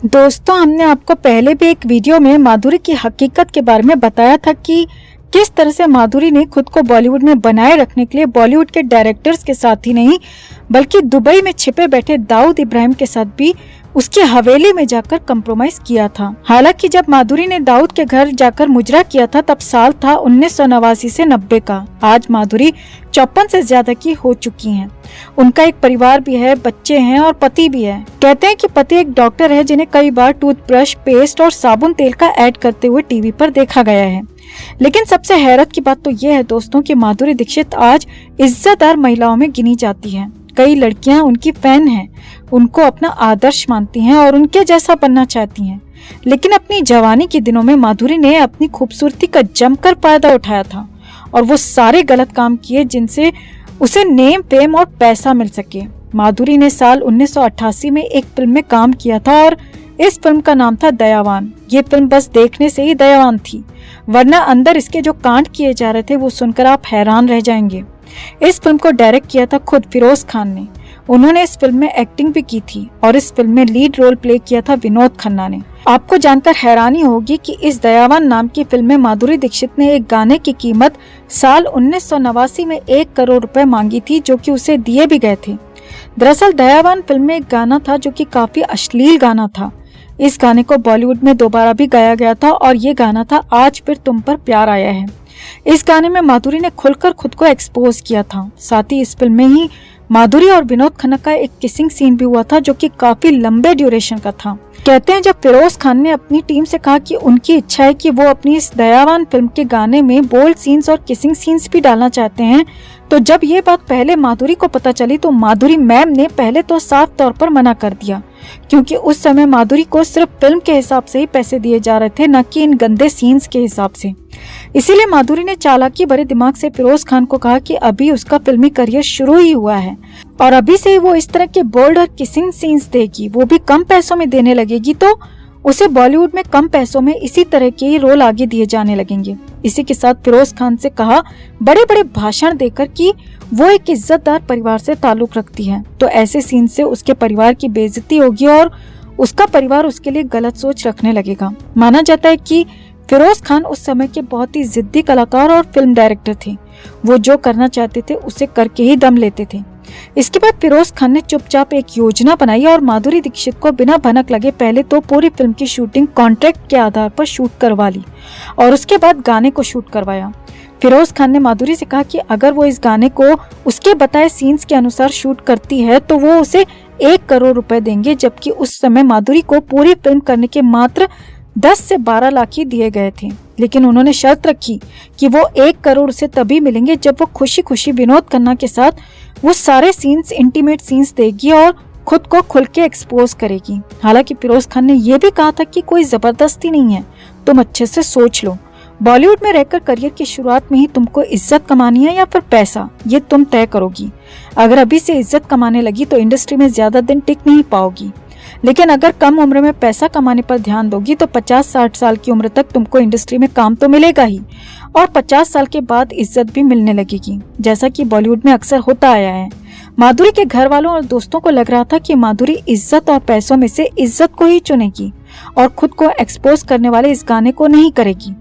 दोस्तों, हमने आपको पहले भी एक वीडियो में माधुरी की हकीकत के बारे में बताया था कि किस तरह से माधुरी ने खुद को बॉलीवुड में बनाए रखने के लिए बॉलीवुड के डायरेक्टर्स के साथ ही नहीं बल्कि दुबई में छिपे बैठे दाऊद इब्राहिम के साथ भी उसकी हवेली में जाकर कंप्रोमाइज किया था। हालांकि जब माधुरी ने दाऊद के घर जाकर मुजरा किया था तब साल था 1989 से 90 का। आज माधुरी 54 से ज्यादा की हो चुकी हैं। उनका एक परिवार भी है, बच्चे हैं और पति भी है। कहते हैं कि पति एक डॉक्टर है जिन्हें कई बार टूथब्रश, पेस्ट और साबुन तेल का ऐड करते हुए टीवी पर देखा गया है। लेकिन सबसे हैरत की बात तो यह है दोस्तों कि माधुरी दीक्षित आज इज्जतदार महिलाओं में गिनी जाती है। कई लड़कियां उनकी फैन हैं, उनको अपना आदर्श मानती हैं और उनके जैसा बनना चाहती हैं। लेकिन अपनी जवानी के दिनों में माधुरी ने अपनी खूबसूरती का जमकर फायदा उठाया था और वो सारे गलत काम किए जिनसे उसे नेम, फेम और पैसा मिल सके। माधुरी ने साल 1988 में एक फिल्म में काम किया था और इस फिल्म का नाम था दयावान। ये फिल्म बस देखने से ही दयावान थी, वरना अंदर इसके जो कांड किए जा रहे थे वो सुनकर आप हैरान रह जाएंगे। इस फिल्म को डायरेक्ट किया था खुद फिरोज खान ने। उन्होंने इस फिल्म में एक्टिंग भी की थी और इस फिल्म में लीड रोल प्ले किया था विनोद खन्ना ने। आपको जानकर हैरानी होगी कि इस दयावान नाम की फिल्म में माधुरी दीक्षित ने एक गाने की कीमत साल 1989 में 1 करोड़ रुपए मांगी थी, जो कि उसे दिए भी गए थे। दरअसल दयावान फिल्म में एक गाना था जो कि काफी अश्लील गाना था। इस गाने को बॉलीवुड में दोबारा भी गाया गया था और ये गाना था आज फिर तुम पर प्यार आया है। इस गाने में माधुरी ने खुलकर खुद को एक्सपोज किया था। साथ ही इस फिल्म में ही माधुरी और विनोद खन्ना का एक किसिंग सीन भी हुआ था जो कि काफी लंबे ड्यूरेशन का था। कहते हैं जब फिरोज खान ने अपनी टीम से कहा कि उनकी इच्छा है कि वो अपनी इस दयावान फिल्म के गाने में बोल्ड सीन्स और किसिंग सीन्स भी डालना चाहते हैं, तो जब ये बात पहले माधुरी को पता चली तो माधुरी मैम ने पहले तो साफ तौर पर मना कर दिया, क्योंकि उस समय माधुरी को सिर्फ फिल्म के हिसाब से ही पैसे दिए जा रहे थे, न कि इन गंदे सीन्स के हिसाब से। इसीलिए माधुरी ने चालाकी भरे दिमाग से फिरोज खान को कहा कि अभी उसका फिल्मी करियर शुरू ही हुआ है और अभी से ही वो इस तरह के बोल्ड और किसिंग सीन्स देगी, वो भी कम पैसों में देने लगेगी, तो उसे बॉलीवुड में कम पैसों में इसी तरह के ही रोल आगे दिए जाने लगेंगे। इसी के साथ फिरोज खान से कहा बड़े बड़े भाषण देकर कि वो एक इज्जतदार परिवार से ताल्लुक रखती है, तो ऐसे सीन से उसके परिवार की बेइज्जती होगी और उसका परिवार उसके लिए गलत सोच रखने लगेगा। माना जाता है कि फिरोज खान उस समय के बहुत ही जिद्दी कलाकार और फिल्म डायरेक्टर थे। वो जो करना चाहते थे उसे करके ही दम लेते थे। इसके बाद फिरोज खान ने चुपचाप एक योजना बनाई और माधुरी दीक्षित को बिना भनक लगे पहले तो पूरी फिल्म की शूटिंग कॉन्ट्रैक्ट के आधार पर शूट करवा ली और उसके बाद गाने को शूट करवाया। फिरोज खान ने माधुरी से कहा कि अगर वो इस गाने को उसके बताए सीन्स के अनुसार शूट करती है तो वो उसे 1 करोड़ रुपए देंगे, जबकि उस समय माधुरी को पूरी फिल्म करने के मात्र 10 से 12 लाख ही दिए गए थे। लेकिन उन्होंने शर्त रखी कि वो 1 करोड़ से तभी मिलेंगे जब वो खुशी खुशी विनोद खन्ना के साथ वो सारे सीन्स, इंटीमेट सीन्स देगी और खुद को खुल के एक्सपोज करेगी। हालांकि फिरोज खान ने यह भी कहा था कि कोई जबरदस्ती नहीं है, तुम अच्छे से सोच लो। बॉलीवुड में रहकर करियर की शुरुआत में ही तुमको इज्जत कमानी है या फिर पैसा, ये तुम तय करोगी। अगर अभी से इज्जत कमाने लगी तो इंडस्ट्री में ज्यादा दिन टिक नहीं पाओगी, लेकिन अगर कम उम्र में पैसा कमाने पर ध्यान दोगी तो 50-60 साल की उम्र तक तुमको इंडस्ट्री में काम तो मिलेगा ही और 50 साल के बाद इज्जत भी मिलने लगेगी, जैसा कि बॉलीवुड में अक्सर होता आया है। माधुरी के घर वालों और दोस्तों को लग रहा था कि माधुरी इज्जत और पैसों में से इज्जत को ही चुनेगी और खुद को एक्सपोज करने वाले इस गाने को नहीं करेगी,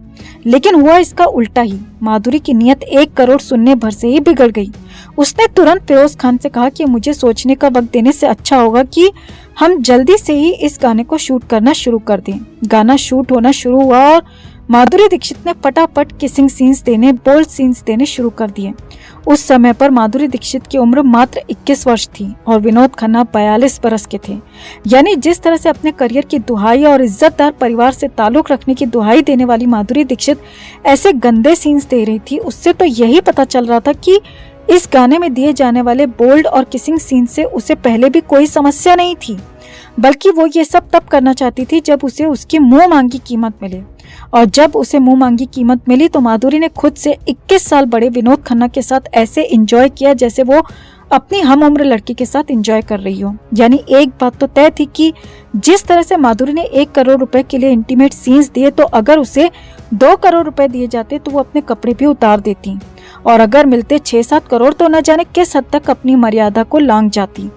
लेकिन हुआ इसका उल्टा ही। माधुरी की नीयत 1 करोड़ सुनने भर से ही बिगड़ गई। उसने तुरंत फिरोज खान से कहा कि मुझे सोचने का वक्त देने से अच्छा होगा कि हम जल्दी से ही इस गाने को शूट करना शुरू कर दें। गाना शूट होना शुरू हुआ और माधुरी दीक्षित ने फटाफट किसिंग सीन्स देने, बोल्ड सीन्स देने शुरू कर दिए। उस समय पर माधुरी दीक्षित की उम्र मात्र 21 वर्ष थी और विनोद खन्ना 42 बरस के थे। यानी जिस तरह से अपने करियर की दुहाई और इज्जतदार परिवार से ताल्लुक रखने की दुहाई देने वाली माधुरी दीक्षित ऐसे गंदे सीन्स दे रही थी, उससे तो यही पता चल रहा था कि इस गाने में दिए जाने वाले बोल्ड और किसिंग सीन से उसे पहले भी कोई समस्या नहीं थी, बल्कि वो ये सब तब करना चाहती थी जब उसे उसकी मुंह मांगी कीमत मिले। और जब उसे मुंह मांगी कीमत मिली तो माधुरी ने खुद से 21 साल बड़े विनोद खन्ना के साथ ऐसे एंजॉय किया जैसे वो अपनी हम उम्र लड़की के साथ एंजॉय कर रही हो। यानी एक बात तो तय थी कि जिस तरह से माधुरी ने 1 करोड़ रुपए के लिए इंटीमेट सीन्स दिए, तो अगर उसे 2 करोड़ रुपए दिए जाते तो वो अपने कपड़े भी उतार देती, और अगर मिलते 6-7 करोड़ तो न जाने किस हद तक अपनी मर्यादा को लांघ जाती।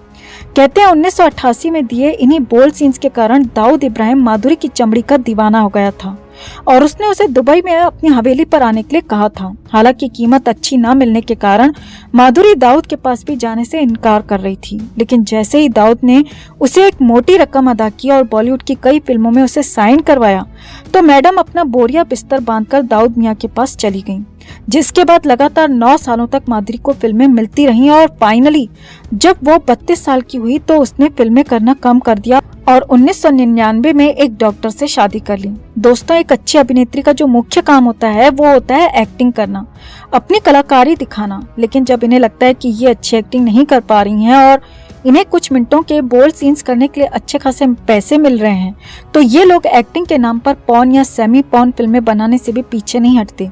कहते हैं 1988 में दिए इन्हीं बोल्ड सीन्स के कारण दाऊद इब्राहिम माधुरी की चमड़ी का दीवाना हो गया था और उसने उसे दुबई में अपनी हवेली पर आने के लिए कहा था। हालांकि कीमत अच्छी न मिलने के कारण माधुरी दाऊद के पास भी जाने से इनकार कर रही थी, लेकिन जैसे ही दाऊद ने उसे एक मोटी रकम अदा की और बॉलीवुड की कई फिल्मों में उसे साइन करवाया तो मैडम अपना बोरिया बिस्तर बांधकर दाऊद मियां के पास चली गईं, जिसके बाद लगातार 9 सालों तक माधुरी को फिल्में मिलती रहीं और फाइनली जब वो 32 साल की हुई तो उसने फिल्में करना कम कर दिया और 1999 में एक डॉक्टर से शादी कर ली। दोस्तों, एक अच्छी अभिनेत्री का जो मुख्य काम होता है वो होता है एक्टिंग करना, अपनी कलाकारी दिखाना। लेकिन जब इन्हें लगता है कि ये अच्छी एक्टिंग नहीं कर पा रही हैं और इन्हें कुछ मिनटों के बोल्ड सीन्स करने के लिए अच्छे खासे पैसे मिल रहे हैं, तो ये लोग एक्टिंग के नाम पर पॉर्न या सेमी पॉर्न फिल्में बनाने से भी पीछे नहीं हटते।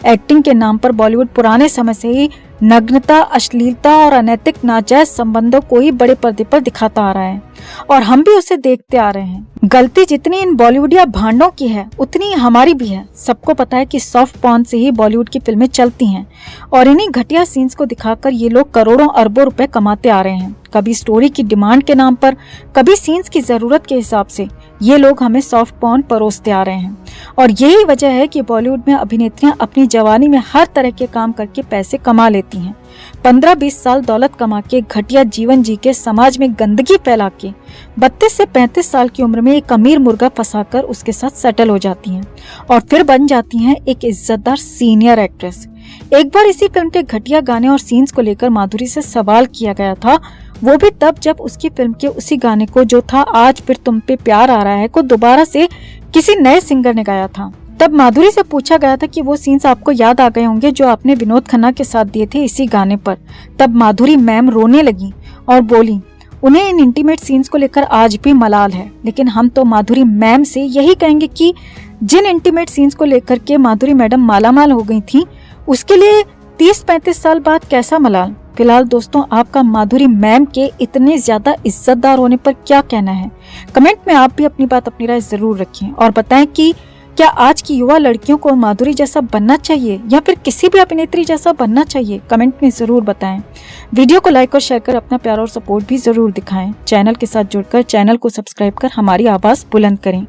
एक्टिंग के नाम पर बॉलीवुड पुराने समय से ही नग्नता, अश्लीलता और अनैतिक नाजायज संबंधों को ही बड़े पर्दे पर दिखाता आ रहा है और हम भी उसे देखते आ रहे हैं। गलती जितनी इन बॉलीवुडिया भांडों की है उतनी हमारी भी है। सबको पता है कि सॉफ्ट पॉर्न से ही बॉलीवुड की फिल्में चलती हैं और इन्हीं घटिया सीन्स को दिखाकर ये लोग करोड़ों अरबों रुपए कमाते आ रहे हैं। कभी स्टोरी की डिमांड के नाम पर, कभी सीन्स की जरूरत के हिसाब से ये लोग हमें सॉफ्ट पॉर्न परोसते आ रहे हैं और यही वजह है कि बॉलीवुड में अभिनेत्रियां अपनी जवानी में हर तरह के काम करके पैसे कमा लेती हैं। 15-20 साल दौलत कमा के, घटिया जीवन जी के, समाज में गंदगी फैला के 32 से 35 साल की उम्र में एक अमीर मुर्गा फंसाकर उसके साथ सेटल हो जाती हैं और फिर बन जाती हैं एक इज्जतदार सीनियर एक्ट्रेस। एक बार इसी फिल्म के घटिया गाने और सीन्स को लेकर माधुरी से सवाल किया गया था, वो भी तब जब उसकी फिल्म के उसी गाने को, जो था आज फिर तुम पे प्यार आ रहा है, को दोबारा से किसी नए सिंगर ने गाया था। तब माधुरी से पूछा गया था कि वो सीन्स आपको याद आ गए होंगे जो आपने विनोद खन्ना के साथ दिए थे इसी गाने पर। तब माधुरी मैम रोने लगी और बोली, उन्हें इन इंटीमेट सीन्स को लेकर आज भी मलाल है, लेकिन हम तो माधुरी मैम से यही कहेंगे कि जिन इंटीमेट सीन्स को लेकर के माधुरी मैडम मालामाल हो गई थी, उसके लिए 30-35 साल बाद कैसा मलाल। फिलहाल दोस्तों, आपका माधुरी मैम के इतने ज्यादा इज्जतदार होने पर क्या कहना है? कमेंट में आप भी अपनी बात, अपनी राय जरूर रखें और बताएं कि क्या आज की युवा लड़कियों को माधुरी जैसा बनना चाहिए या फिर किसी भी अभिनेत्री जैसा बनना चाहिए? कमेंट में जरूर बताएं। वीडियो को लाइक और शेयर कर अपना प्यार और सपोर्ट भी जरूर दिखाएं। चैनल के साथ जुड़कर चैनल को सब्सक्राइब कर हमारी आवाज बुलंद करें।